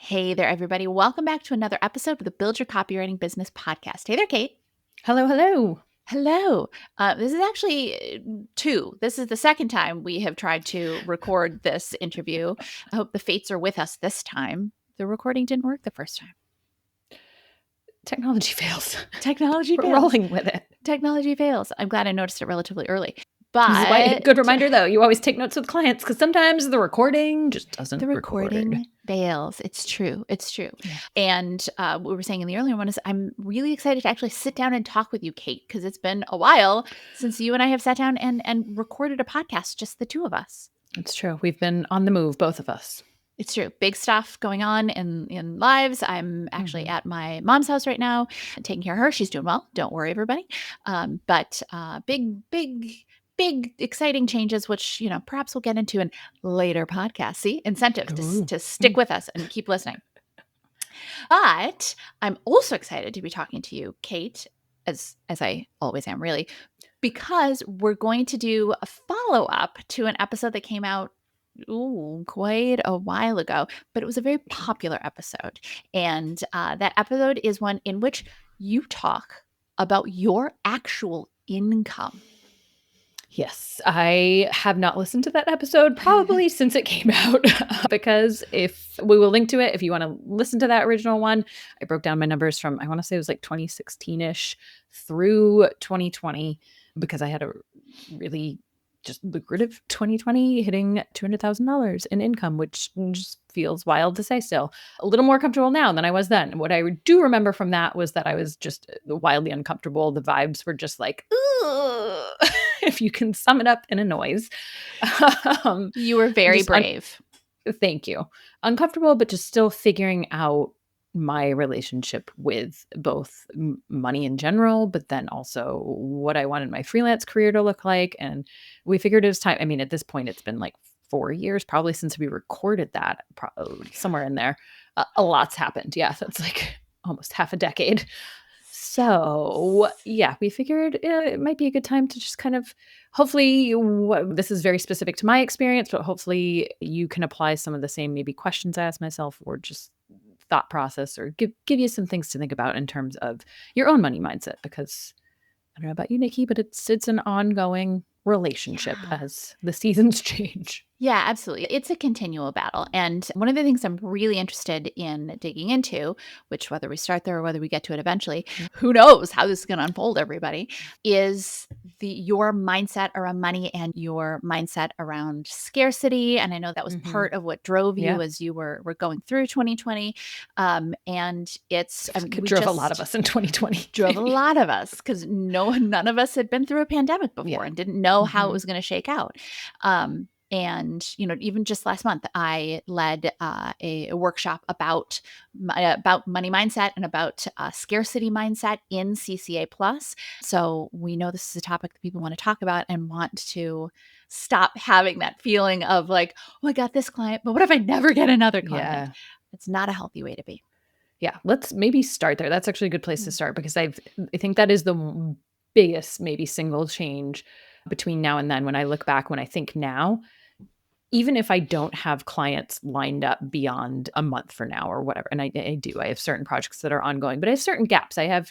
Hey there, everybody. Welcome back to another episode of the Build Your Copywriting Business podcast. Hey there, Kate. Hello, hello. Hello. This is actually two. This is the second time we have tried to record this interview. I hope the fates are with us this time. The recording didn't work the first time. Technology fails. Technology We're fails. rolling with it. Technology fails. I'm glad I noticed it relatively early. This is why, But good reminder, though, you always take notes with clients because sometimes the recording just doesn't the recording record. fails. It's true. It's true. Yeah. And what we were saying in the earlier one is I'm really excited to actually sit down and talk with you, Kate, because it's been a while since you and I have sat down and recorded a podcast, just the two of us. It's true. We've been on the move, both of us. It's true. Big stuff going on in lives. I'm actually at my mom's house right now, taking care of her. She's doing well. Don't worry, everybody. But big, exciting changes, which, perhaps we'll get into in later podcasts. See, incentive to stick with us and keep listening. But I'm also excited to be talking to you, Kate, as I always am, really, because we're going to do a follow-up to an episode that came out quite a while ago, but it was a very popular episode. And that episode is one in which you talk about your actual income. Yes, I have not listened to that episode probably since it came out because if we will link to it, if you want to listen to that original one, I broke down my numbers from, I want to say it was like 2016-ish through 2020 because I had a really just lucrative 2020 hitting $200,000 in income, which just feels wild to say still. A little more comfortable now than I was then. What I do remember from that was that I was just wildly uncomfortable. The vibes were just like, ugh, if you can sum it up in a noise. You were very brave. Thank you. Uncomfortable, but just still figuring out my relationship with both money in general, but then also what I wanted my freelance career to look like. And we figured it was time. I mean, at this point, it's been like 4 years probably since we recorded that, somewhere in there. A lot's happened. Yeah, that's like almost half a decade. So yeah, we figured it might be a good time to just kind of, hopefully, this is very specific to my experience, but hopefully you can apply some of the same maybe questions I asked myself or just thought process or give you some things to think about in terms of your own money mindset, because I don't know about you, Nikki, but it's an ongoing relationship as the seasons change. Yeah, absolutely. It's a continual battle. And one of the things I'm really interested in digging into, which whether we start there or whether we get to it eventually, who knows how this is going to unfold, everybody, is your mindset around money and your mindset around scarcity. And I know that was part of what drove you as you were going through 2020. And it's drove a lot of us in 2020. Drove a lot of us because none of us had been through a pandemic before and didn't know how it was going to shake out. And, even just last month, I led a workshop about money mindset and about scarcity mindset in CCA Plus. So we know this is a topic that people want to talk about and want to stop having that feeling of like, oh, I got this client, but what if I never get another client? Yeah. It's not a healthy way to be. Yeah, let's maybe start there. That's actually a good place to start because I think that is the biggest maybe single change between now and then. When I look back, when I think now, even if I don't have clients lined up beyond a month for now or whatever, and I do, I have certain projects that are ongoing, but I have certain gaps. I have,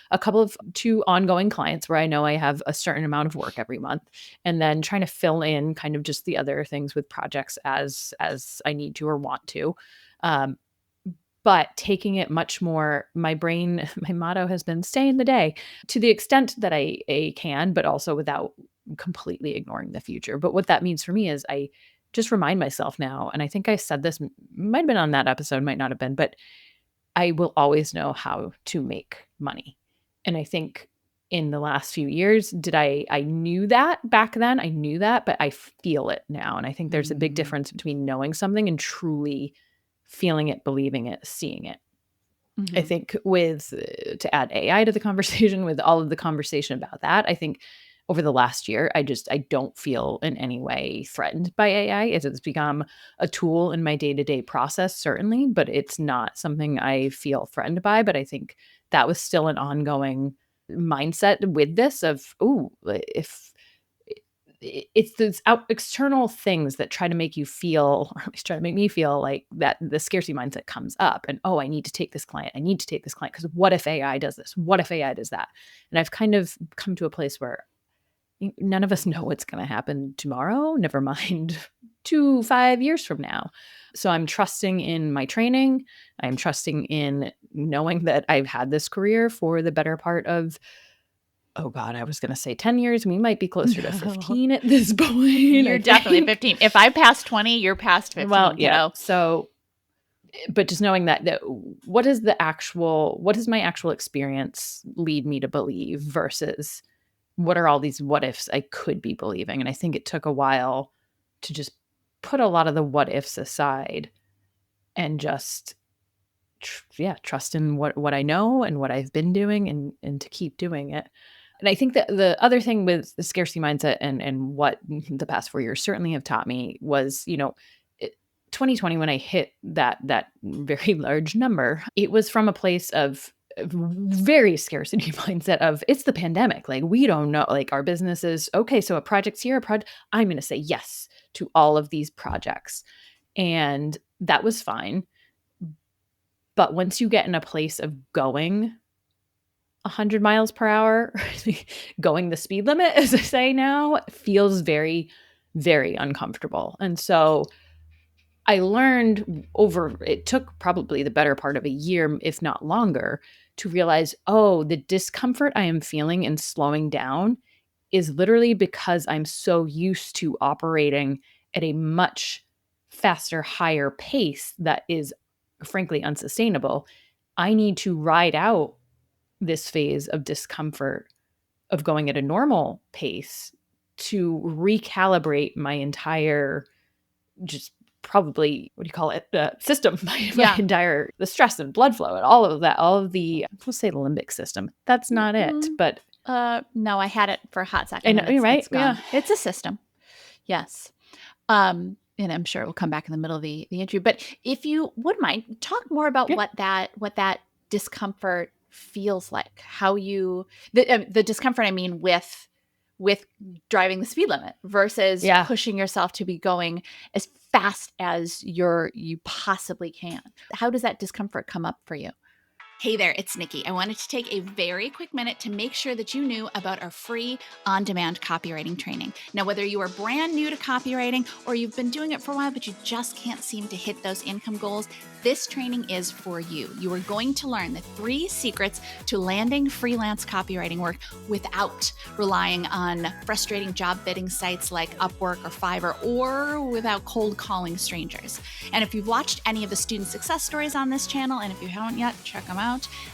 a couple of 2 ongoing clients where I know I have a certain amount of work every month, and then trying to fill in kind of just the other things with projects as I need to or want to. But taking it much more, my motto has been stay in the day to the extent that I can, but also without completely ignoring the future. But what that means for me is I just remind myself now, and I think I said this, might have been on that episode, might not have been, but I will always know how to make money. And I think in the last few years, I knew that back then, I knew that, but I feel it now. And I think there's a big difference between knowing something and truly feeling it, believing it, seeing it. I think to add AI to the conversation, with all of the conversation about that, I think over the last year, I don't feel in any way threatened by AI. It's become a tool in my day-to-day process, certainly, but it's not something I feel threatened by. But I think that was still an ongoing mindset with this of, if it's those external things that try to make you feel, or at least try to make me feel like that the scarcity mindset comes up and, oh, I need to take this client. I need to take this client because what if AI does this? What if AI does that? And I've kind of come to a place where none of us know what's going to happen tomorrow, never mind 5 years from now. So I'm trusting in my training. I'm trusting in knowing that I've had this career for the better part of, oh God, I was going to say 10 years. We might be closer to 15 at this point. You're definitely 15. If I pass 20, you're past 15. Well, yeah. So, but just knowing that what is my actual experience lead me to believe versus what are all these what ifs I could be believing? And I think it took a while to just put a lot of the what ifs aside and just trust in what I know and what I've been doing and to keep doing it. And I think that the other thing with the scarcity mindset and what the past 4 years certainly have taught me was, 2020, when I hit that very large number, it was from a place of very scarcity mindset of it's the pandemic. Like, we don't know, like, our business is okay. So a project's here, I'm going to say yes to all of these projects. And that was fine. But once you get in a place of going 100 miles per hour, going the speed limit, as I say now, feels very, very uncomfortable. And so I learned it took probably the better part of a year, if not longer, to realize, oh, the discomfort I am feeling in slowing down is literally because I'm so used to operating at a much faster, higher pace that is frankly unsustainable. I need to ride out this phase of discomfort of going at a normal pace to recalibrate my entire, just probably, what do you call it, system, my entire, the stress and blood flow and all of that, all of the, let's say the limbic system. That's not it, but. No, I had it for a hot second. And right? It's gone. Yeah. It's a system. Yes. And I'm sure it will come back in the middle of the interview. But if you would mind, talk more about what that discomfort feels like. How you the discomfort, I mean, with driving the speed limit versus pushing yourself to be going as fast as you possibly can. How does that discomfort come up for you? Hey there, it's Nikki. I wanted to take a very quick minute to make sure that you knew about our free on-demand copywriting training. Now, whether you are brand new to copywriting or you've been doing it for a while, but you just can't seem to hit those income goals, this training is for you. You are going to learn the 3 secrets to landing freelance copywriting work without relying on frustrating job bidding sites like Upwork or Fiverr, or without cold calling strangers. And if you've watched any of the student success stories on this channel, and if you haven't yet, check them out.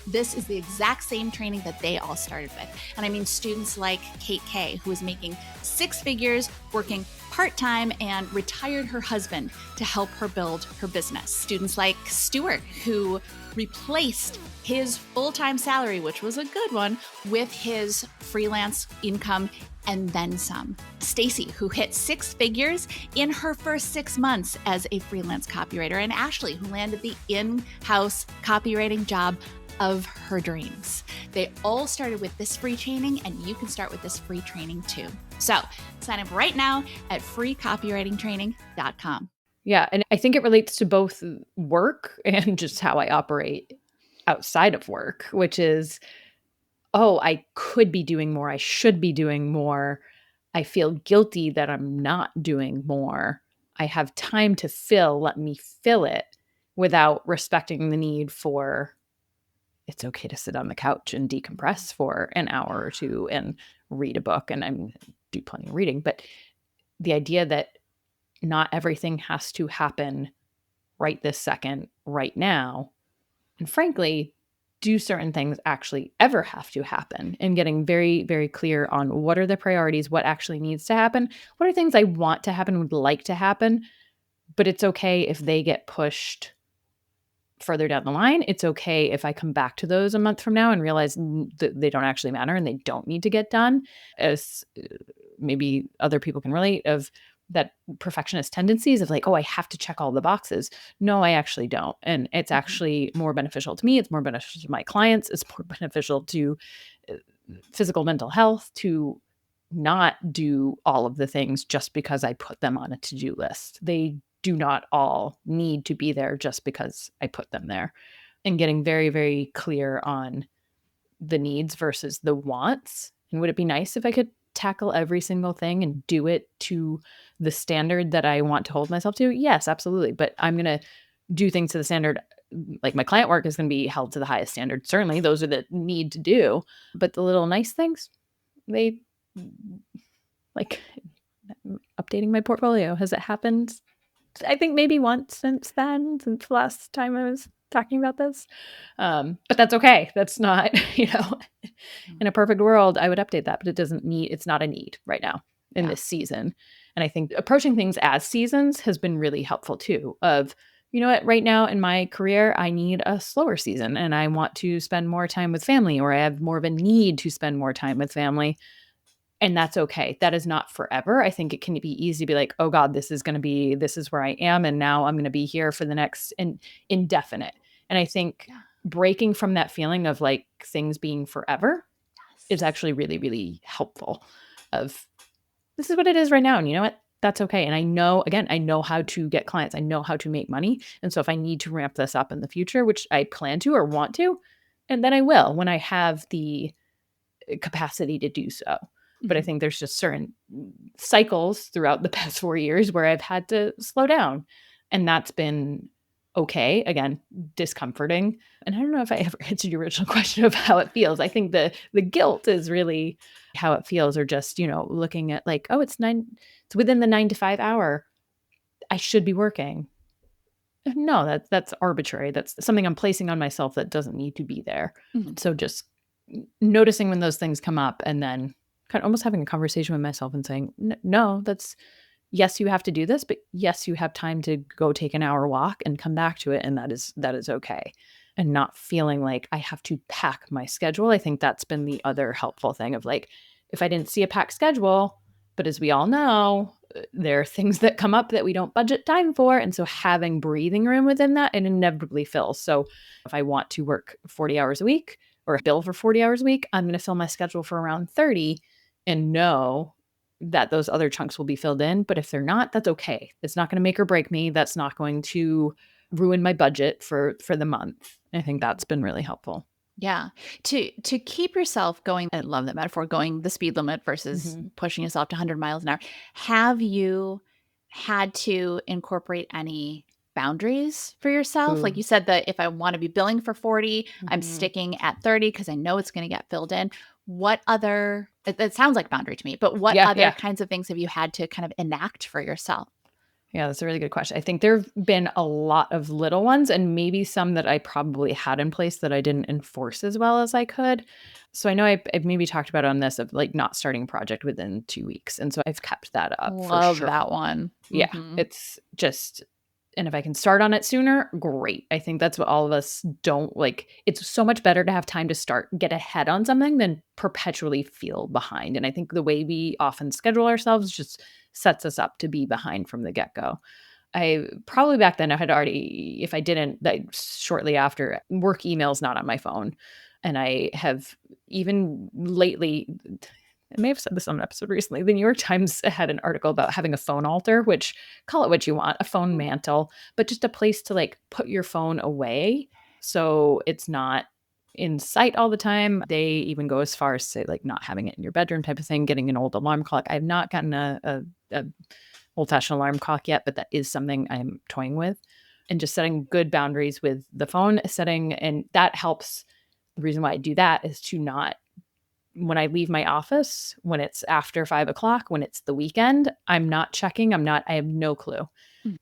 This is the exact same training that they all started with. And I mean students like Kate K, who is making 6 figures working part-time and retired her husband to help her build her business. Students like Stuart, who replaced his full-time salary, which was a good one, with his freelance income and then some. Stacy, who hit 6 figures in her first 6 months as a freelance copywriter, and Ashley, who landed the in-house copywriting job of her dreams. They all started with this free training, and you can start with this free training too. So sign up right now at freecopywritingtraining.com. Yeah. And I think it relates to both work and just how I operate outside of work, which is, oh, I could be doing more. I should be doing more. I feel guilty that I'm not doing more. I have time to fill. Let me fill it without respecting the need for, it's okay to sit on the couch and decompress for an hour or two and read a book. And I do plenty of reading, but the idea that not everything has to happen right this second, right now. And frankly, do certain things actually ever have to happen? And getting very, very clear on what are the priorities, what actually needs to happen, what are things I want to happen, would like to happen, but it's okay if they get pushed further down the line. It's okay if I come back to those a month from now and realize that they don't actually matter and they don't need to get done. As maybe other people can relate, of that perfectionist tendencies of like, oh, I have to check all the boxes. No, I actually don't. And it's actually more beneficial to me. It's more beneficial to my clients. It's more beneficial to physical, mental health, to not do all of the things just because I put them on a to-do list. They do not all need to be there just because I put them there. And getting very, very clear on the needs versus the wants. And would it be nice if I could tackle every single thing and do it to the standard that I want to hold myself to? Yes, absolutely. But I'm going to do things to the standard. Like my client work is going to be held to the highest standard. Certainly, those are the need to do. But the little nice things, they like updating my portfolio. Has it happened? I think maybe once since then, since the last time I was talking about this. But that's okay. That's not, in a perfect world, I would update that, but it's not a need right now in this season. And I think approaching things as seasons has been really helpful too, of, you know what, right now in my career, I need a slower season and I want to spend more time with family, or I have more of a need to spend more time with family. And that's okay. That is not forever. I think it can be easy to be like, oh God, this is where I am. And now I'm going to be here for the next indefinite. And I think breaking from that feeling of like things being forever is actually really, really helpful. Of this is what it is right now. And you know what? That's okay. And I know how to get clients. I know how to make money. And so if I need to ramp this up in the future, which I plan to or want to, and then I will when I have the capacity to do so. But I think there's just certain cycles throughout the past 4 years where I've had to slow down. And that's been okay. Again, discomforting. And I don't know if I ever answered your original question of how it feels. I think the guilt is really how it feels, or just, looking at like, oh, it's within the 9 to 5 hour. I should be working. No, that's arbitrary. That's something I'm placing on myself that doesn't need to be there. So just noticing when those things come up, and then kind of almost having a conversation with myself and saying, no, yes, you have to do this, but yes, you have time to go take an hour walk and come back to it. And that is okay. And not feeling like I have to pack my schedule. I think that's been the other helpful thing of like, if I didn't see a packed schedule, but as we all know, there are things that come up that we don't budget time for. And so having breathing room within that, it inevitably fills. So if I want to work 40 hours a week or bill for 40 hours a week, I'm going to fill my schedule for around 30 and know that those other chunks will be filled in. But if they're not, that's okay. It's not going to make or break me. That's not going to ruin my budget for the month. I think that's been really helpful. Yeah. To keep yourself going, I love that metaphor, going the speed limit versus pushing yourself to 100 miles an hour. Have you had to incorporate any boundaries for yourself? Like you said, that if I want to be billing for 40, I'm sticking at 30 because I know it's going to get filled in. What other, it sounds like boundary to me, but what other kinds of things have you had to kind of enact for yourself? Yeah, that's a really good question. I think there have been a lot of little ones, and maybe some that I probably had in place that I didn't enforce as well as I could. So I know I've maybe talked about on this of like not starting a project within 2 weeks. And so I've kept that up for sure. Love that one. Yeah, it's just, and if I can start on it sooner, great. I think that's what all of us don't like. It's so much better to have time to get ahead on something than perpetually feel behind. And I think the way we often schedule ourselves just sets us up to be behind from the get-go. I probably back then I had already, if I didn't, shortly after, work emails not on my phone. And I have even lately, I may have said this on an episode recently, the New York Times had an article about having a phone altar, which, call it what you want, a phone mantle, but just a place to like put your phone away so it's not in sight all the time. They even go as far as say like not having it in your bedroom type of thing, getting an old alarm clock. I have not gotten a old-fashioned alarm clock yet, but that is something I'm toying with. And just setting good boundaries with the phone setting, and that helps. The reason why I do that is to not, when I leave my office, when it's after 5 o'clock, when it's the weekend, I'm not checking. I have no clue.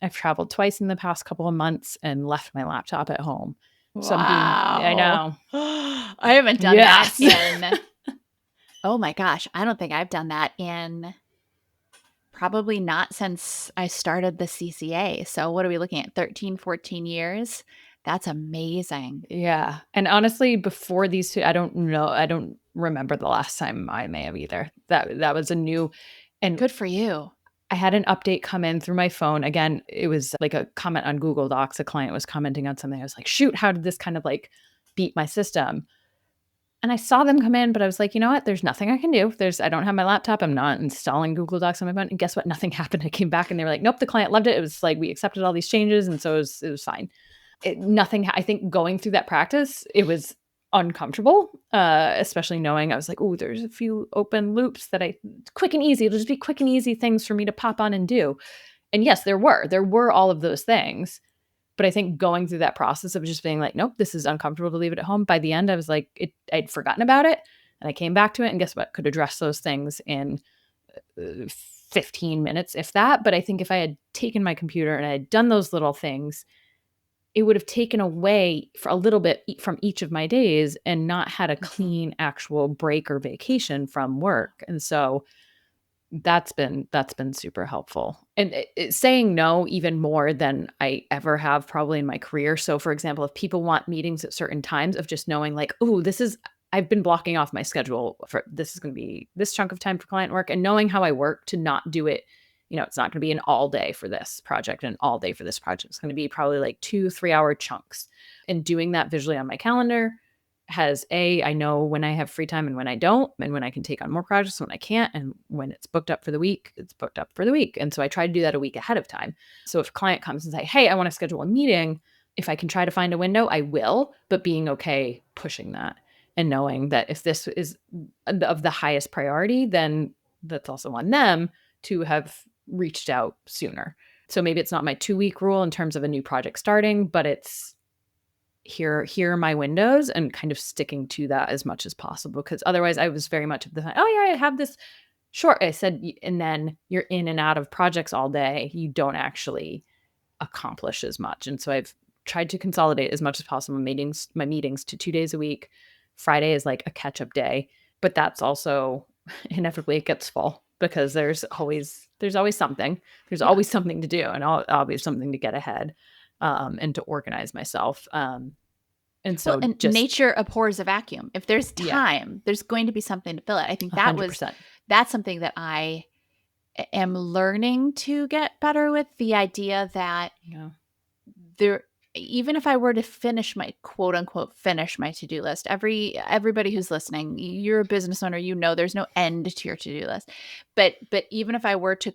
I've traveled twice in the past couple of months and left my laptop at home. So I know. I haven't done that in, oh my gosh, I don't think I've done that in probably not since I started the CCA. So what are we looking at? 13, 14 years? That's amazing. Yeah. And honestly, before these two, I don't know. I don't remember the last time I may have either. That was a new, and good for you. I had an update come in through my phone. Again, it was like a comment on Google Docs. A client was commenting on something. I was like, shoot, how did this kind of like beat my system? And I saw them come in, but I was like, you know what? There's nothing I can do. I don't have my laptop. I'm not installing Google Docs on my phone. And guess what? Nothing happened. I came back and they were like, nope, the client loved it. It was like, we accepted all these changes. And so it was fine. I think going through that practice, it was uncomfortable, especially knowing I was like, oh, there's a few open loops that quick and easy. It'll just be quick and easy things for me to pop on and do. And yes, there were all of those things. But I think going through that process of just being like, nope, this is uncomfortable to leave it at home. By the end, I was like, I'd forgotten about it. And I came back to it. And guess what? Could address those things in 15 minutes, if that. But I think if I had taken my computer and I had done those little things, it would have taken away for a little bit from each of my days and not had a clean actual break or vacation from work. And so that's been super helpful. And saying no even more than I ever have probably in my career. So for example, if people want meetings at certain times, of just knowing like, oh, I've been blocking off my schedule for this is going to be this chunk of time for client work, and knowing how I work to not do it. It's not going to be an all day for this project and all day for this project. It's going to be probably like 2-3 hour chunks, and doing that visually on my calendar I know when I have free time and when I don't, and when I can take on more projects, when I can't, and when it's booked up for the week, it's booked up for the week. And so I try to do that a week ahead of time. So if a client comes and say, hey, I want to schedule a meeting, if I can try to find a window, I will, but being okay pushing that and knowing that if this is of the highest priority, then that's also on them to have reached out sooner. So maybe it's not my 2-week rule in terms of a new project starting, but it's here are my windows, and kind of sticking to that as much as possible. Because otherwise I was very much of the, oh yeah, I have this short, I said, and then you're in and out of projects all day. You don't actually accomplish as much. And so I've tried to consolidate as much as possible my meetings to 2 days a week. Friday is like a catch-up day, but that's also inevitably it gets full because there's always something. There's always something to do, and always something to get ahead. And to organize myself. And so nature abhors a vacuum. If there's time, there's going to be something to fill it. I think 100%. That's something that I am learning to get better with, the idea that even if I were to finish my quote unquote finish my to-do list, everybody who's listening, you're a business owner, there's no end to your to-do list. But even if I were to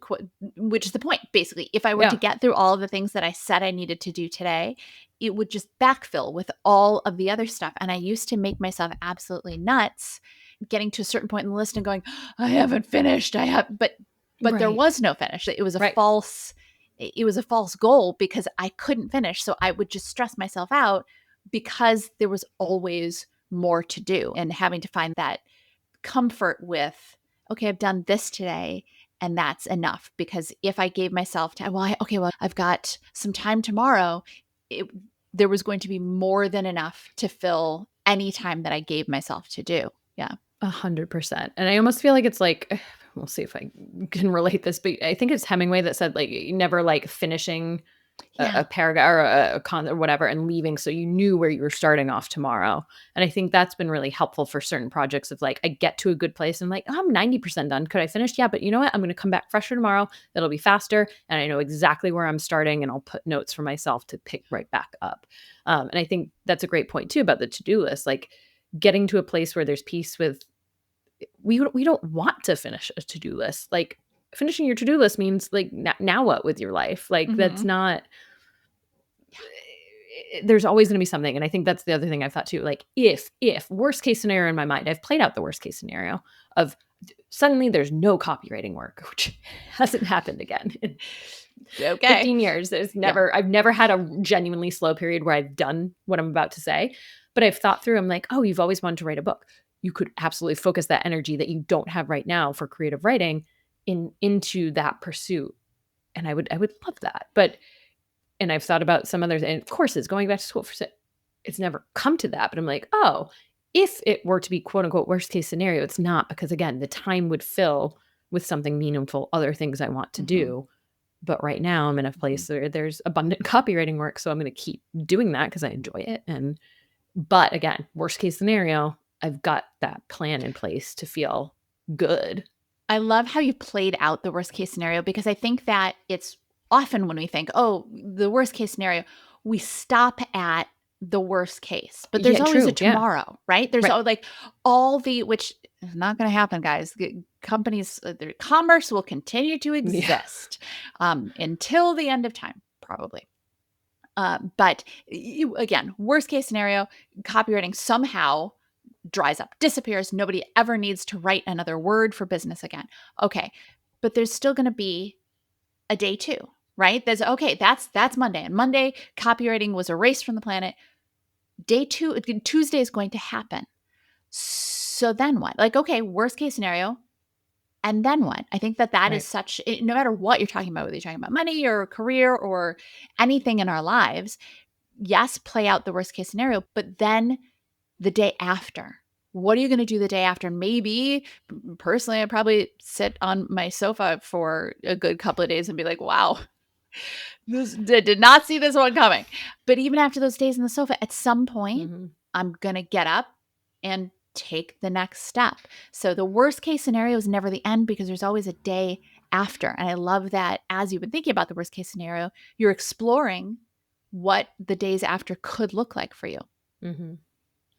which is the point, basically, if I were to get through all of the things that I said I needed to do today, it would just backfill with all of the other stuff. And I used to make myself absolutely nuts getting to a certain point in the list and going, I haven't finished. But there was no finish. It was a false goal because I couldn't finish. So I would just stress myself out because there was always more to do, and having to find that comfort with, okay, I've done this today and that's enough. Because if I gave myself time, I've got some time tomorrow, there was going to be more than enough to fill any time that I gave myself to do. Yeah. 100%. And I almost feel like it's like, we'll see if I can relate this, but I think it's Hemingway that said like never like finishing a paragraph or a con or whatever and leaving so you knew where you were starting off tomorrow. And I think that's been really helpful for certain projects of like, I get to a good place and like, oh, I'm 90% done. Could I finish? Yeah, but you know what? I'm going to come back fresher tomorrow. It'll be faster. And I know exactly where I'm starting, and I'll put notes for myself to pick right back up. And I think that's a great point too about the to-do list, like getting to a place where there's peace with, we don't want to finish a to-do list. Like finishing your to-do list means like now what with your life? Like that's not, there's always going to be something. And I think that's the other thing I've thought too. Like if worst case scenario in my mind, I've played out the worst case scenario of suddenly there's no copywriting work, which hasn't happened again in 15 years. I've never had a genuinely slow period where I've done what I'm about to say, but I've thought through, I'm like, oh, you've always wanted to write a book. You could absolutely focus that energy that you don't have right now for creative writing into that pursuit. And I would love that. And I've thought about some others, and courses, going back to school it's never come to that. But I'm like, oh, if it were to be quote unquote worst case scenario, it's not, because again, the time would fill with something meaningful, other things I want to do. But right now I'm in a place where there's abundant copywriting work. So I'm going to keep doing that because I enjoy it. But again, worst case scenario, I've got that plan in place to feel good. I love how you played out the worst case scenario, because I think that it's often when we think, oh, the worst case scenario, we stop at the worst case, but there's Yeah, always a true. Yeah. tomorrow, right? There's Right. which is not going to happen, guys. Companies, their commerce will continue to Yeah. exist until the end of time, probably. But again, worst case scenario, copywriting somehow dries up, disappears. Nobody ever needs to write another word for business again. Okay. But there's still going to be a day two, right? That's Monday. And Monday, copywriting was erased from the planet. Day two, Tuesday is going to happen. So then what? Like, okay, worst case scenario. And then what? I think that is Right. such, no matter what you're talking about, whether you're talking about money or career or anything in our lives, yes, play out the worst case scenario, but then the day after. What are you going to do the day after? Maybe personally, I'd probably sit on my sofa for a good couple of days and be like, wow, did not see this one coming. But even after those days on the sofa, at some point, I'm going to get up and take the next step. So the worst case scenario is never the end because there's always a day after. And I love that as you've been thinking about the worst case scenario, you're exploring what the days after could look like for you. Mm-hmm.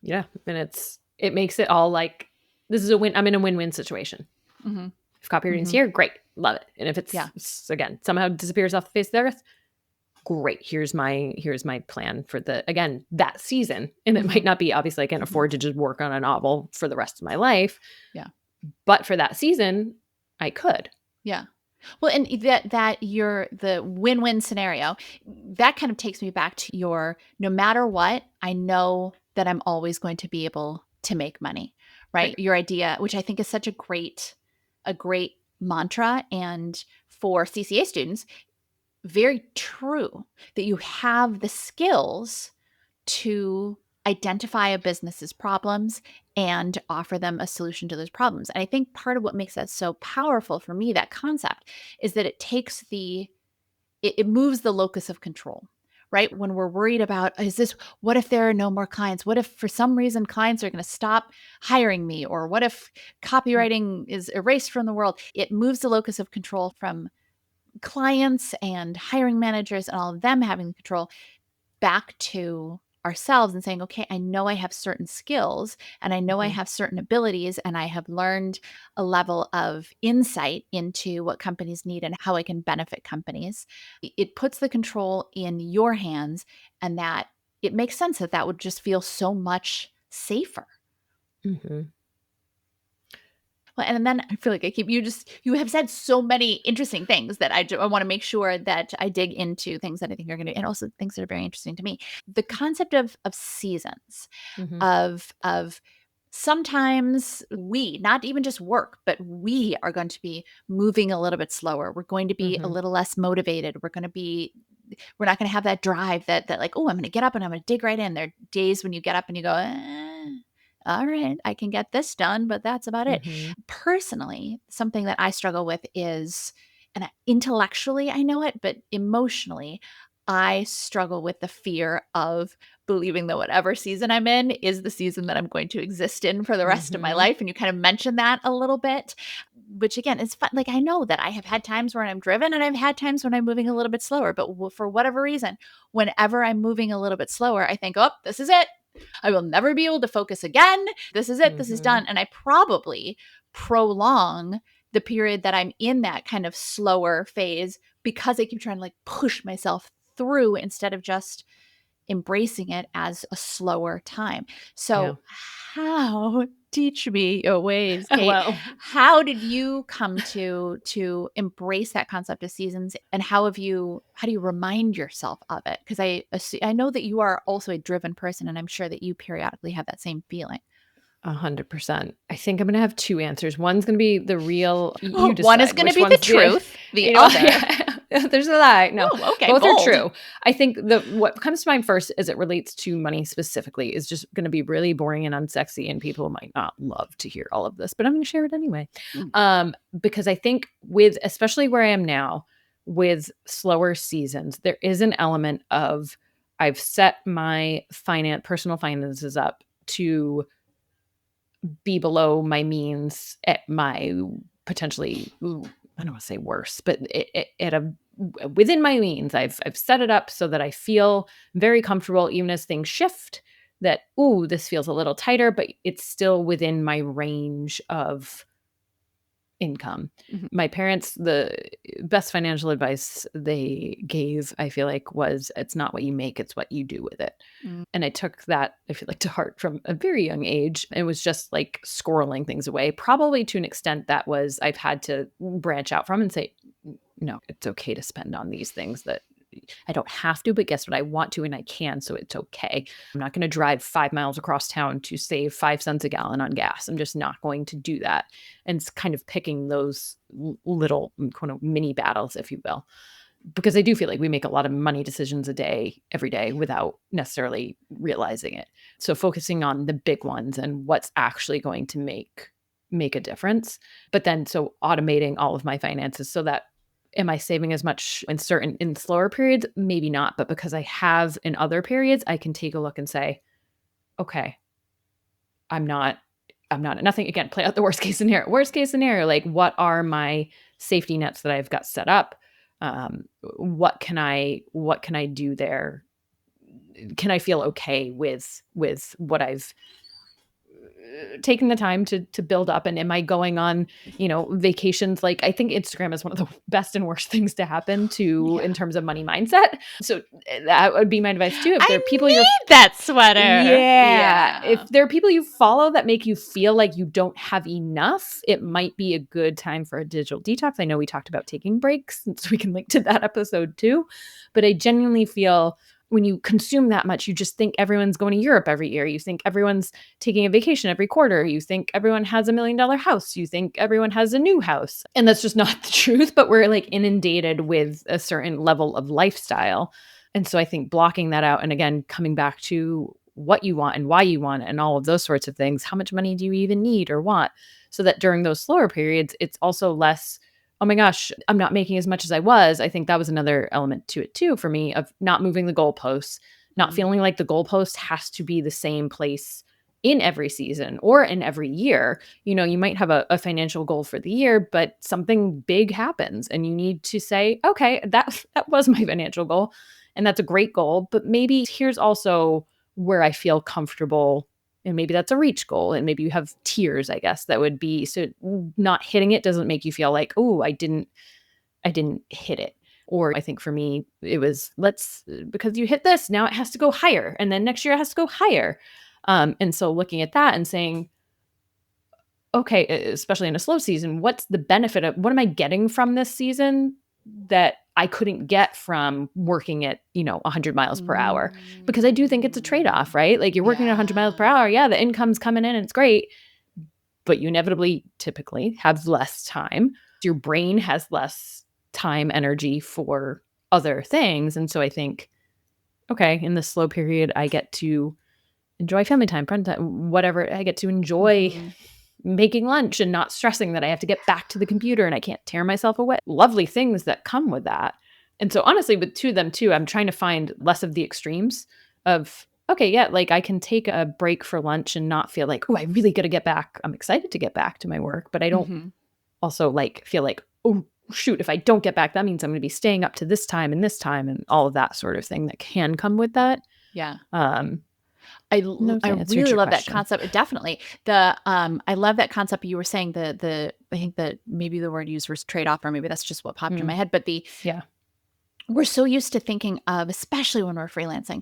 Yeah. And it makes it all like, this is a win. I'm in a win-win situation. Mm-hmm. If copywriting's here, great. Love it. And if it's again, somehow disappears off the face of the earth, great. Here's my plan for that season. And it might not be, obviously I can't afford to just work on a novel for the rest of my life. Yeah. But for that season, I could. Yeah. Well, and that you're the win-win scenario, that kind of takes me back to your, no matter what, I know that I'm always going to be able to make money, right? Your idea, which I think is such a great mantra. And for CCA students, very true that you have the skills to identify a business's problems and offer them a solution to those problems. And I think part of what makes that so powerful for me, that concept, is that it moves the locus of control, right? When we're worried about, what if there are no more clients? What if for some reason clients are going to stop hiring me? Or what if copywriting is erased from the world? It moves the locus of control from clients and hiring managers and all of them having control back to ourselves and saying, okay, I know I have certain skills and I know I have certain abilities and I have learned a level of insight into what companies need and how I can benefit companies. It puts the control in your hands, and that it makes sense that would just feel so much safer. Mm-hmm. And then I feel like you have said so many interesting things that I want to make sure that I dig into things that I think you're going to, and also things that are very interesting to me. The concept of seasons, of sometimes not even just work, but we are going to be moving a little bit slower. We're going to be a little less motivated. We're not going to have that drive that like, oh, I'm going to get up and I'm going to dig right in. There are days when you get up and you go, all right, I can get this done, but that's about it. Personally, something that I struggle with is, and intellectually I know it, but emotionally, I struggle with the fear of believing that whatever season I'm in is the season that I'm going to exist in for the rest of my life. And you kind of mentioned that a little bit, which again, is fun. Like, I know that I have had times when I'm driven and I've had times when I'm moving a little bit slower, but for whatever reason, whenever I'm moving a little bit slower, I think, oh, this is it. I will never be able to focus again. This is it. This is done. And I probably prolong the period that I'm in that kind of slower phase because I keep trying to like push myself through instead of just embracing it as a slower time. So teach me your ways, Kate. Well, how did you come to embrace that concept of seasons, and how do you remind yourself of it? Because I know that you are also a driven person, and I'm sure that you periodically have that same feeling. 100%. I think I'm going to have two answers. One's going to be the real, you decide. One is going to be the truth. The other. There's a lie. No, okay, both bold. are true. I think what comes to mind first as it relates to money specifically is just going to be really boring and unsexy, and people might not love to hear all of this, but I'm going to share it anyway. Because I think especially where I am now with slower seasons, there is an element of I've set my personal finances up to be below my means at my potentially, I don't want to say worse, but at a within my means. I've set it up so that I feel very comfortable, even as things shift, that, ooh, this feels a little tighter, but it's still within my range of income. Mhm. My parents, the best financial advice they gave, I feel like, was it's not what you make, it's what you do with it. Mm. And I took that, I feel like, to heart from a very young age. It was just like squirreling things away, probably to an extent that was I've had to branch out from and say, no, it's okay to spend on these things that I don't have to, but guess what? I want to and I can, so it's okay. I'm not going to drive 5 miles across town to save 5 cents a gallon on gas. I'm just not going to do that. And it's kind of picking those little kind of mini battles, if you will, because I do feel like we make a lot of money decisions a day, every day, without necessarily realizing it. So focusing on the big ones and what's actually going to make a difference. But then so automating all of my finances so that am I saving as much in slower periods? Maybe not, but because I have in other periods, I can take a look and say, okay, I'm not nothing again, play out the worst case scenario. Worst case scenario, like what are my safety nets that I've got set up? What can I do there? Can I feel okay with what I've taking the time to build up, and am I going on vacations? Like, I think Instagram is one of the best and worst things to happen to in terms of money mindset. So that would be my advice too. If there are people need that sweater. yeah, if there are people you follow that make you feel like you don't have enough, it might be a good time for a digital detox. I know we talked about taking breaks, so we can link to that episode too, but I genuinely feel when you consume that much, you just think everyone's going to Europe every year. You think everyone's taking a vacation every quarter. You think everyone has $1 million house. You think everyone has a new house. And that's just not the truth, but we're like inundated with a certain level of lifestyle. And so I think blocking that out, and again, coming back to what you want and why you want it and all of those sorts of things, how much money do you even need or want? So that during those slower periods, it's also less, oh my gosh, I'm not making as much as I was. I think that was another element to it too for me, of not moving the goalposts, not feeling like the goalpost has to be the same place in every season or in every year. You might have a financial goal for the year, but something big happens and you need to say, okay, that was my financial goal. And that's a great goal, but maybe here's also where I feel comfortable. And maybe that's a reach goal. And maybe you have tiers, I guess, that would be, so not hitting it doesn't make you feel like, oh, I didn't hit it. Or I think for me, it was because you hit this, now it has to go higher. And then next year it has to go higher. And so looking at that and saying, okay, especially in a slow season, what's the benefit of, what am I getting from this season that I couldn't get from working at, 100 miles per hour? Because I do think it's a trade-off, right? Like, you're working at 100 miles per hour. Yeah, the income's coming in and it's great, but you inevitably typically have less time. Your brain has less time, energy for other things. And so I think, okay, in this slow period, I get to enjoy family time, friend time, whatever. I get to enjoy making lunch and not stressing that I have to get back to the computer and I can't tear myself away. Lovely things that come with that. And so honestly, with them too, I'm trying to find less of the extremes of, okay, yeah, like I can take a break for lunch and not feel like, oh, I really got to get back. I'm excited to get back to my work, but I don't also feel like, oh, shoot, if I don't get back, that means I'm going to be staying up to this time and all of that sort of thing that can come with that. Yeah. I really love that concept. Definitely. I love that concept. You were saying I think that maybe the word used was trade-off, or maybe that's just what popped in my head. But we're so used to thinking of, especially when we're freelancing,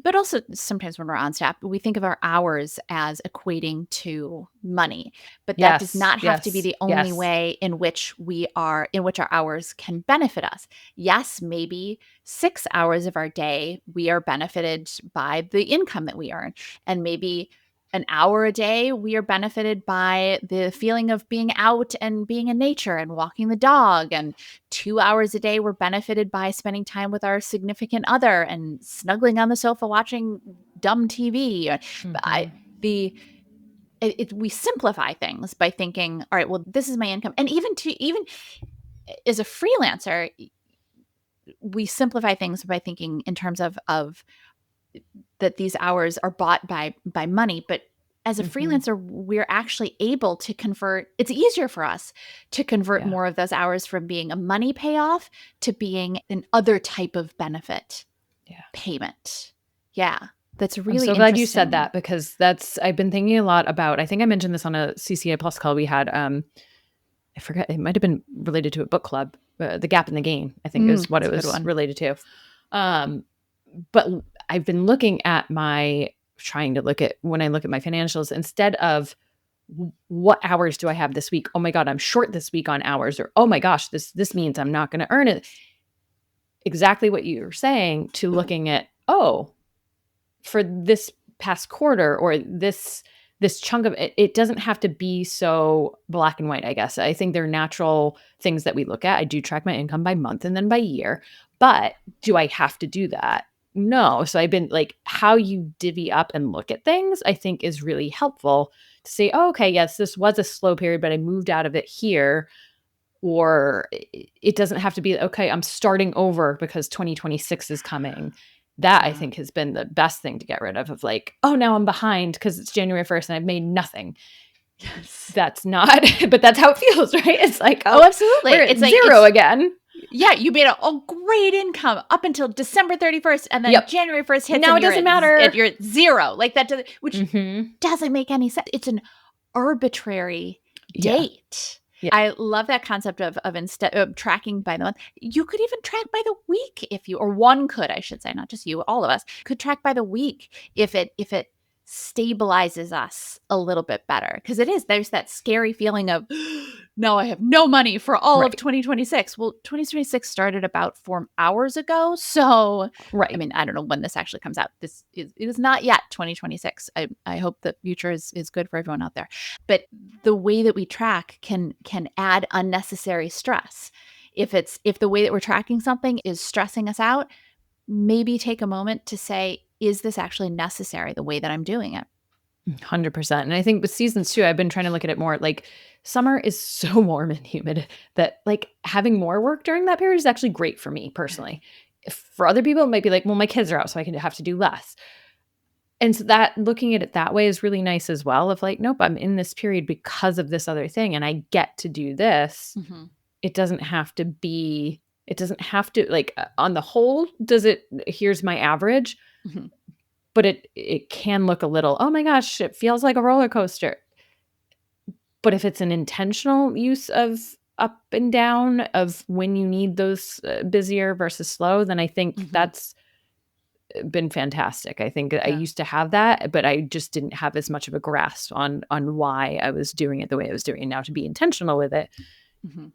but also sometimes when we're on staff, we think of our hours as equating to money. But that does not have to be the only way in which our hours can benefit us. Yes, maybe 6 hours of our day, we are benefited by the income that we earn. And maybe an hour a day, we are benefited by the feeling of being out and being in nature and walking the dog. And 2 hours a day, we're benefited by spending time with our significant other and snuggling on the sofa watching dumb TV. We simplify things by thinking, all right, well, this is my income. And even as a freelancer, we simplify things by thinking in terms of that these hours are bought by money, but as a freelancer, we're actually able to convert. It's easier for us to convert more of those hours from being a money payoff to being an other type of benefit payment. Yeah. That's really I'm so glad you said that, because I've been thinking a lot about, I think I mentioned this on a CCA Plus call we had. I forget, it might've been related to a book club, The Gap in the Gain, I think is what it was related to. But I've been looking at when I look at my financials, instead of what hours do I have this week? Oh my God, I'm short this week on hours, or, oh my gosh, this means I'm not going to earn it. Exactly what you were saying, to looking at, for this past quarter, or this chunk of it, it doesn't have to be so black and white, I guess. I think they're natural things that we look at. I do track my income by month and then by year, but do I have to do that? No. So I've been like, how you divvy up and look at things, I think is really helpful to say, oh, okay, yes, this was a slow period, but I moved out of it here. Or it doesn't have to be, okay, I'm starting over because 2026 is coming. That I think has been the best thing to get rid of like, oh, now I'm behind because it's January 1st and I've made nothing. Yes. That's not, but that's how it feels, right? It's like, oh absolutely. It's like zero again. Yeah, you made a great income up until December 31st, and then January 1st hits. Now it doesn't matter. You're at zero. Like that, which doesn't make any sense. It's an arbitrary date. Yeah. I love that concept of instead of tracking by the month. You could even track by the week or one could, I should say, not just you, all of us could track by the week if it stabilizes us a little bit better. Because there's that scary feeling of, no, I have no money for all of 2026. Well, 2026 started about 4 hours ago. So, I mean, I don't know when this actually comes out. It is not yet 2026. I hope the future is good for everyone out there. But the way that we track can add unnecessary stress. If the way that we're tracking something is stressing us out, maybe take a moment to say, is this actually necessary the way that I'm doing it? 100%. And I think with seasons too, I've been trying to look at it more like summer is so warm and humid that like having more work during that period is actually great for me personally. For other people, it might be like, well, my kids are out, so I can have to do less. And so that looking at it that way is really nice as well, of like, nope, I'm in this period because of this other thing and I get to do this. It doesn't have to like on the whole, here's my average. But it can look a little, oh my gosh, it feels like a roller coaster. But if it's an intentional use of up and down of when you need those busier versus slow, then I think that's been fantastic. I think I used to have that, but I just didn't have as much of a grasp on why I was doing it the way I was doing it. Now to be intentional with it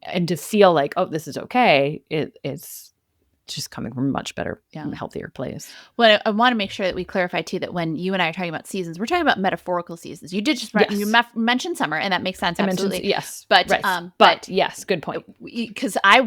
and to feel like, oh, this is okay, it's just coming from a much better, healthier place. Well, I want to make sure that we clarify too that when you and I are talking about seasons, we're talking about metaphorical seasons. You did just you mentioned summer, and that makes sense. Absolutely, but yes, good point. Because I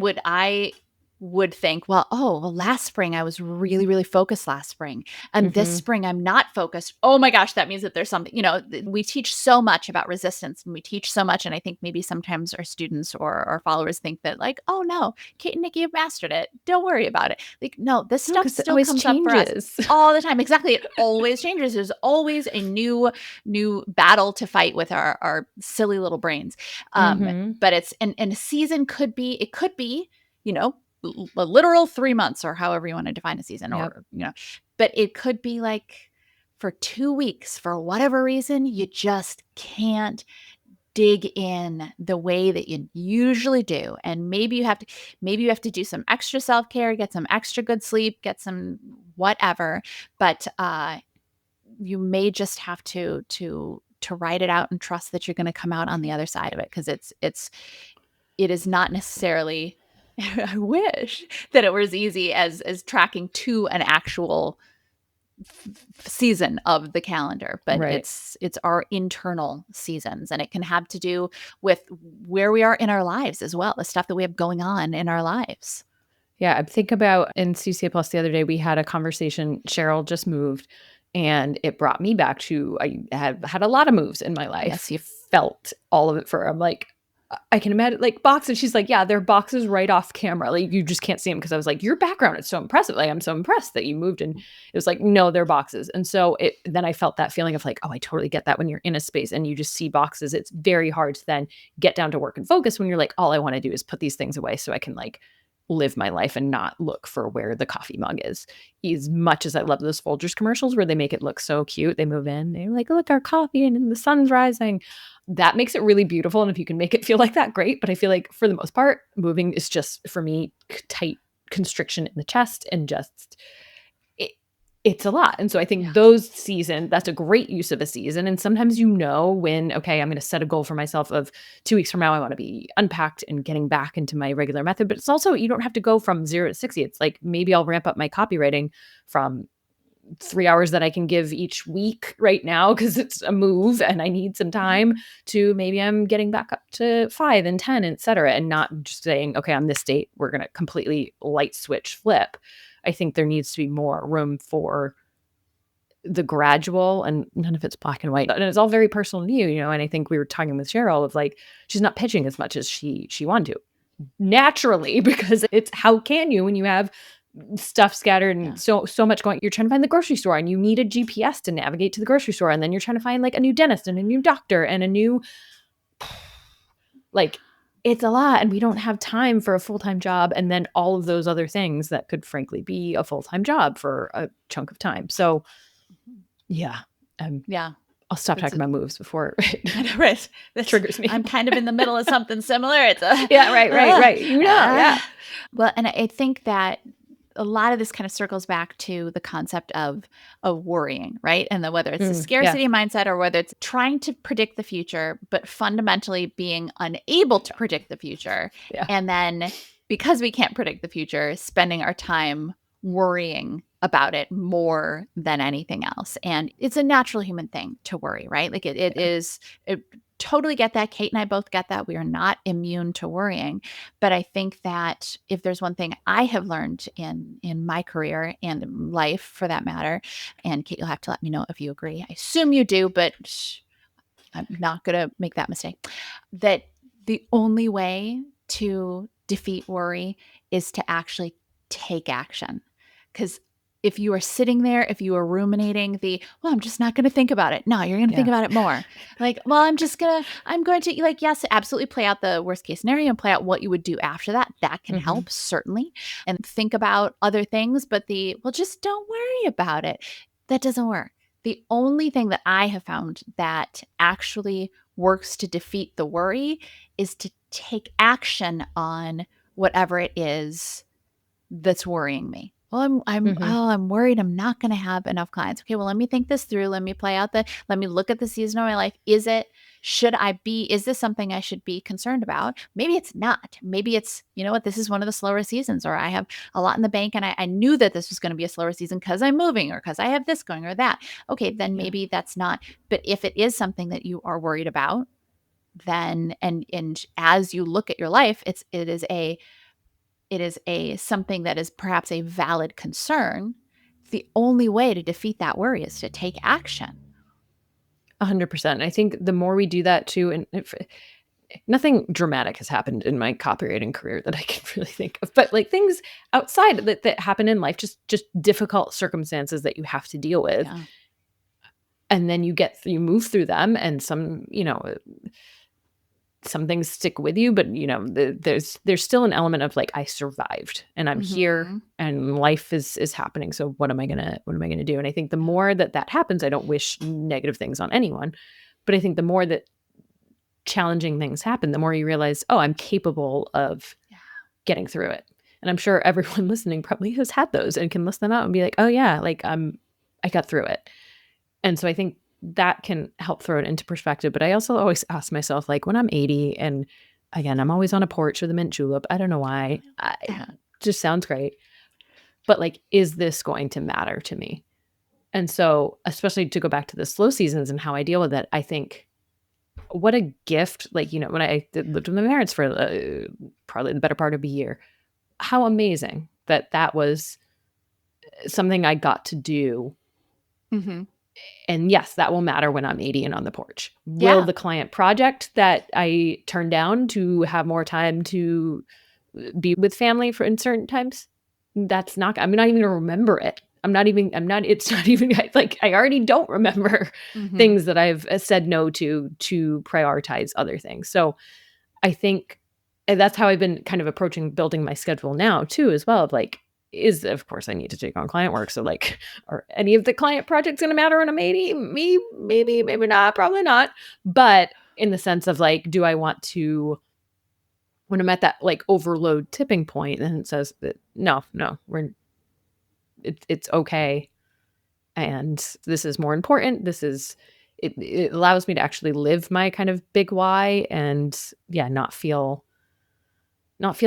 would think, well, last spring I was really, really focused last spring. And this spring I'm not focused. Oh my gosh, that means that there's something, we teach so much about resistance and we teach so much. And I think maybe sometimes our students or our followers think that like, oh no, Kate and Nikki have mastered it. Don't worry about it. Like, no, this stuff still comes up for us all the time. Exactly. It always changes. There's always a new battle to fight with our silly little brains. But it's, and a season could be, a literal 3 months or however you want to define a season or, but it could be like for 2 weeks, for whatever reason, you just can't dig in the way that you usually do. And maybe you have to do some extra self-care, get some extra good sleep, get some whatever, but, you may just have to write it out and trust that you're going to come out on the other side of it. Cause it is not necessarily, I wish that it were as easy as tracking to an actual season of the calendar, but it's our internal seasons, and it can have to do with where we are in our lives as well, the stuff that we have going on in our lives. Yeah, I think about in CCA Plus the other day, we had a conversation. Cheryl just moved, and it brought me back to I have had a lot of moves in my life. Yes, you felt all of it I'm like, I can imagine like boxes. She's like, yeah, they're boxes right off camera. Like you just can't see them. Cause I was like, your background is so impressive. Like I'm so impressed that you moved. And it was like, no, they're boxes. And so then I felt that feeling of like, oh, I totally get that when you're in a space and you just see boxes. It's very hard to then get down to work and focus when you're like, all I want to do is put these things away so I can like live my life and not look for where the coffee mug is. As much as I love those Folgers commercials where they make it look so cute, they move in, they're like, look, our coffee and the sun's rising. That makes it really beautiful. And if you can make it feel like that, great. But I feel like for the most part, moving is just for me tight constriction in the chest and just it's a lot. And so I think those seasons, that's a great use of a season. And sometimes when, okay, I'm going to set a goal for myself of 2 weeks from now, I want to be unpacked and getting back into my regular method. But it's also, you don't have to go from 0 to 60. It's like, maybe I'll ramp up my copywriting from 3 hours that I can give each week right now because it's a move and I need some time to maybe I'm getting back up to 5 and 10, et cetera. And not just saying, okay, on this date, we're going to completely light switch flip. I think there needs to be more room for the gradual, and none of it's black and white. And it's all very personal to you, and I think we were talking with Cheryl of like, she's not pitching as much as she wanted to naturally, because it's how can you when you have stuff scattered and so much going, you're trying to find the grocery store and you need a GPS to navigate to the grocery store. And then you're trying to find like a new dentist and a new doctor and a new, like, it's a lot, and we don't have time for a full-time job and then all of those other things that could frankly be a full-time job for a chunk of time. So I'll stop talking about moves before right. That triggers me. I'm kind of in the middle of something similar. It's right. Well, and I think that a lot of this kind of circles back to the concept of worrying, right? And whether it's the scarcity mindset or whether it's trying to predict the future, but fundamentally being unable to predict the future. Yeah. And then because we can't predict the future, spending our time worrying about it more than anything else. And it's a natural human thing to worry, right? Like it is, totally get that. Kate and I both get that. We are not immune to worrying. But I think that if there's one thing I have learned in my career and life for that matter, and Kate, you'll have to let me know if you agree. I assume you do, but I'm not going to make that mistake. That the only way to defeat worry is to actually take action. Because if you are sitting there, if you are ruminating I'm just not going to think about it. No, you're going to think about it more. Like, well, I'm going to like, yes, absolutely play out the worst case scenario and play out what you would do after that. That can help, certainly. And think about other things, but just don't worry about it. That doesn't work. The only thing that I have found that actually works to defeat the worry is to take action on whatever it is that's worrying me. Well, I'm worried I'm not going to have enough clients. Okay, well, let me think this through. Let me let me look at the season of my life. Is this something I should be concerned about? Maybe it's not. Maybe it's, this is one of the slower seasons, or I have a lot in the bank and I knew that this was going to be a slower season because I'm moving or because I have this going or that. Okay, then maybe that's not. But if it is something that you are worried about, then, and as you look at your life, it is something that is perhaps a valid concern. The only way to defeat that worry is to take action. 100%. I think the more we do that too, and nothing dramatic has happened in my copywriting career that I can really think of, but like things outside that happen in life, just difficult circumstances that you have to deal with. Yeah. And then you move through them, and some things stick with you, but there's still an element of like, I survived and I'm here and life is happening. So what am I gonna do? And I think the more that happens, I don't wish negative things on anyone, but I think the more that challenging things happen, the more you realize, oh, I'm capable of getting through it. And I'm sure everyone listening probably has had those and can list them out and be like, oh yeah, like I got through it. And so I think that can help throw it into perspective. But I also always ask myself, like, when I'm 80, and again, I'm always on a porch with a mint julep. I don't know why. It just sounds great. But like, is this going to matter to me? And so, especially to go back to the slow seasons and how I deal with it, I think what a gift. Like, when I lived with my parents for probably the better part of a year, how amazing that was something I got to do And yes, that will matter when I'm 80 and on the porch. Yeah. Will the client project that I turn down to have more time to be with family in certain times? I'm not even going to remember it. It's not even like, I already don't remember things that I've said no to prioritize other things. So I think that's how I've been kind of approaching building my schedule now too, as well. Of like, of course I need to take on client work. So like, are any of the client projects going to matter when I'm 80? Maybe not, probably not. But in the sense of like, do I want to, when I'm at that like overload tipping point, then it says that no, it's okay. And this is more important. It allows me to actually live my kind of big why, and not feel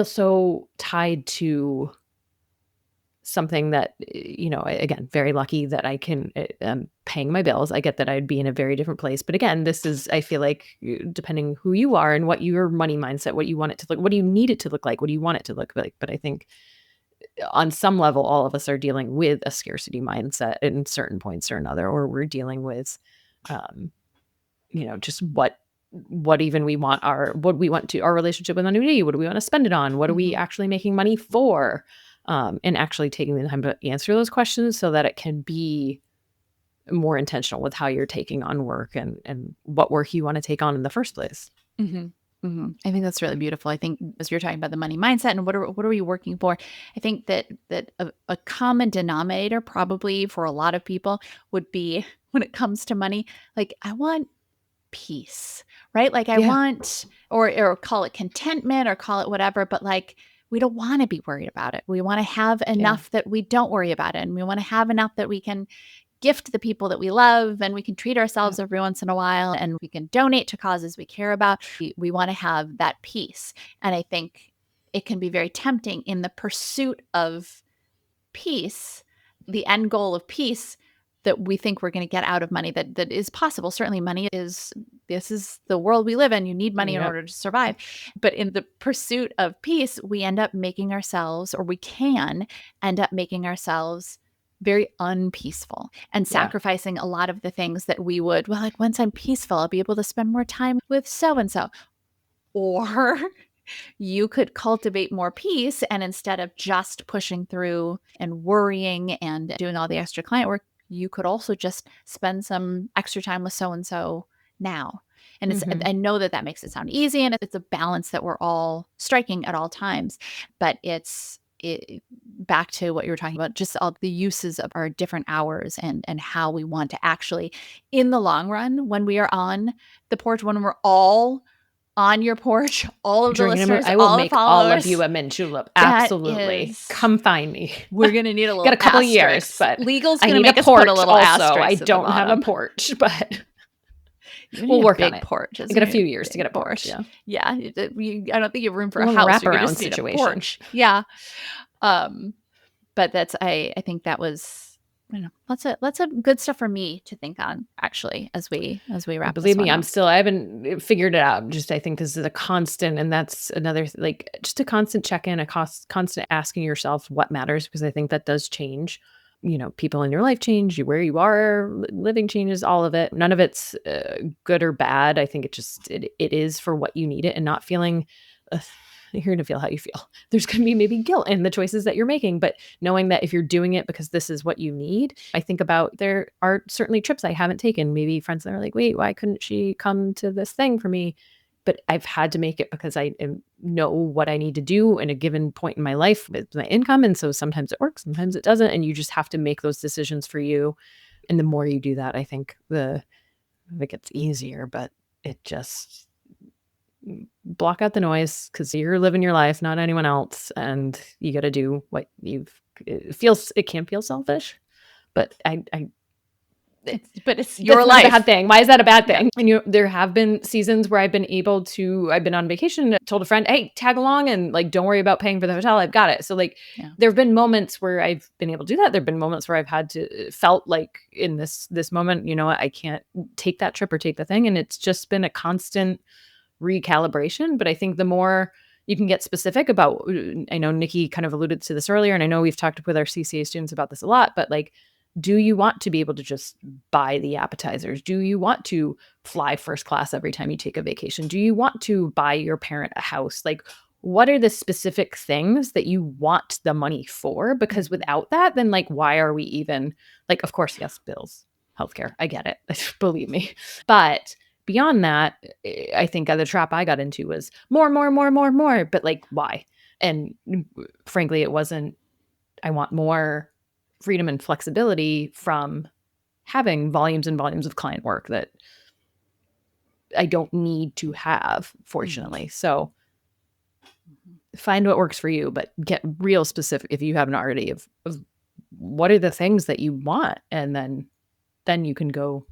so tied to something that, again, very lucky that I can, paying my bills. I get that I'd be in a very different place. But again, I feel like, depending who you are and what your money mindset, what you want it to look, what do you need it to look like? What do you want it to look like? But I think on some level, all of us are dealing with a scarcity mindset in certain points or another, or we're dealing with, just what even we want our relationship with money. What do we want to spend it on? What are we actually making money for? And actually taking the time to answer those questions so that it can be more intentional with how you're taking on work and what work you want to take on in the first place. I think that's really beautiful. I think as you're talking about the money mindset and what are we working for, I think that a common denominator probably for a lot of people would be, when it comes to money, like, I want peace, right? Like I want, or call it contentment or call it whatever, but like, we don't want to be worried about it. We want to have enough that we don't worry about it. And we want to have enough that we can gift the people that we love, and we can treat ourselves every once in a while, and we can donate to causes we care about. We want to have that peace. And I think it can be very tempting in the pursuit of peace, the end goal of peace, that we think we're going to get out of money, that is possible. Certainly this is the world we live in. You need money in order to survive. But in the pursuit of peace, we end up making ourselves, or we can end up making ourselves very unpeaceful and sacrificing a lot of the things that we would, well, like, once I'm peaceful, I'll be able to spend more time with so-and-so. Or you could cultivate more peace, and instead of just pushing through and worrying and doing all the extra client work, you could also just spend some extra time with so-and-so now. And I know that makes it sound easy, and it's a balance that we're all striking at all times, but it's back to what you were talking about, just all the uses of our different hours and how we want to actually, in the long run, when we are on the porch, when we're all on your porch, all of the listeners, I will all make the followers, all of you a mint julep. Absolutely. Come find me. We're going to need a little Got a couple asterisk. Years, but legal's going to make us put a little asterisk. I don't have a porch, but we'll work on it. Porch. I got a few years to get a porch. Yeah. I don't think you have room for a little house. Wraparound situation. A porch. Yeah. But that's, I think that was, lots of good stuff for me to think on, actually, as we wrap. Believe me, I haven't figured it out. I think this is a constant, and that's another, like, just a constant check-in, a constant asking yourself what matters, because I think that does change. People in your life change, where you are living changes, all of it. None of it's good or bad. I think it is for what you need it, and not feeling, you're going to feel how you feel. There's going to be maybe guilt in the choices that you're making, but knowing that if you're doing it because this is what you need. I think about, there are certainly trips I haven't taken, maybe friends that are like, wait, why couldn't she come to this thing for me? But I've had to make it because I know what I need to do in a given point in my life with my income. And so sometimes it works, sometimes it doesn't. And you just have to make those decisions for you. And the more you do that, I think it gets easier, but it just block out the noise, because you're living your life, not anyone else. And you got to do what it can feel selfish, but it's your life. Not a bad thing. Why is that a bad thing? And there have been seasons where I've been on vacation and told a friend, hey, tag along, and like, don't worry about paying for the hotel. I've got it. So like, there have been moments where I've been able to do that. There've been moments where I've felt like in this moment, I can't take that trip or take the thing. And it's just been a constant recalibration. But I think the more you can get specific about, I know Nikki kind of alluded to this earlier, and I know we've talked with our CCA students about this a lot, but like, Do you want to be able to just buy the appetizers? Do you want to fly first class every time you take a vacation? Do you want to buy your parent a house? Like, what are the specific things that you want the money for? Because without that, then like, why are we even like, of course, yes, bills, healthcare. I get it. Believe me. But beyond that, I think the trap I got into was more. But like, why? And frankly, it wasn't, I want more freedom and flexibility from having volumes and volumes of client work that I don't need to have, fortunately. So find what works for you, but get real specific if you haven't already of what are the things that you want, and then you can go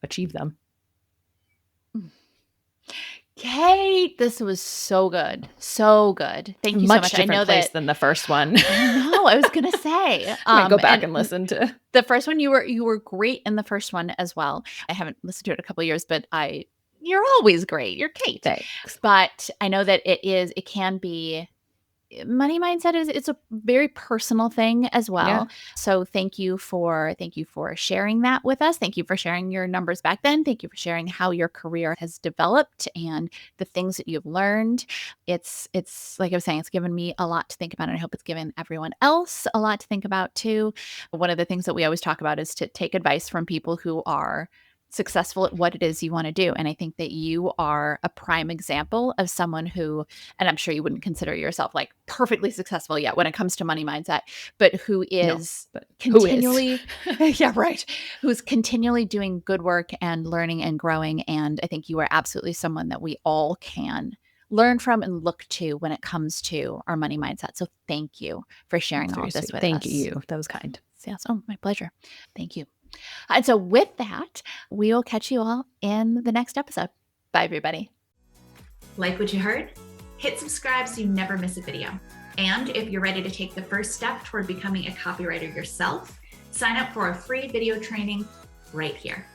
achieve them. Kate, this was so good. So good. Thank you so much. Different place than the first one. I was going to say. I might go back and listen to. The first one, you were great in the first one as well. I haven't listened to it in a couple of years, but you're always great. You're Kate. Thanks. But I know that it can be, money mindset it's a very personal thing as well. Yeah. So thank you for sharing that with us. Thank you for sharing your numbers back then. Thank you for sharing how your career has developed and the things that you've learned. It's like I was saying, it's given me a lot to think about, and I hope it's given everyone else a lot to think about too. One of the things that we always talk about is to take advice from people who are successful at what it is you want to do. And I think that you are a prime example of someone who, and I'm sure you wouldn't consider yourself like perfectly successful yet when it comes to money mindset, but who is continually, yeah, right. Who's continually doing good work and learning and growing. And I think you are absolutely someone that we all can learn from and look to when it comes to our money mindset. So thank you for sharing all of this with us. Thank you. That was kind. Yes. Oh, my pleasure. Thank you. And so with that, we will catch you all in the next episode. Bye, everybody. Like what you heard? Hit subscribe so you never miss a video. And if you're ready to take the first step toward becoming a copywriter yourself, sign up for a free video training right here.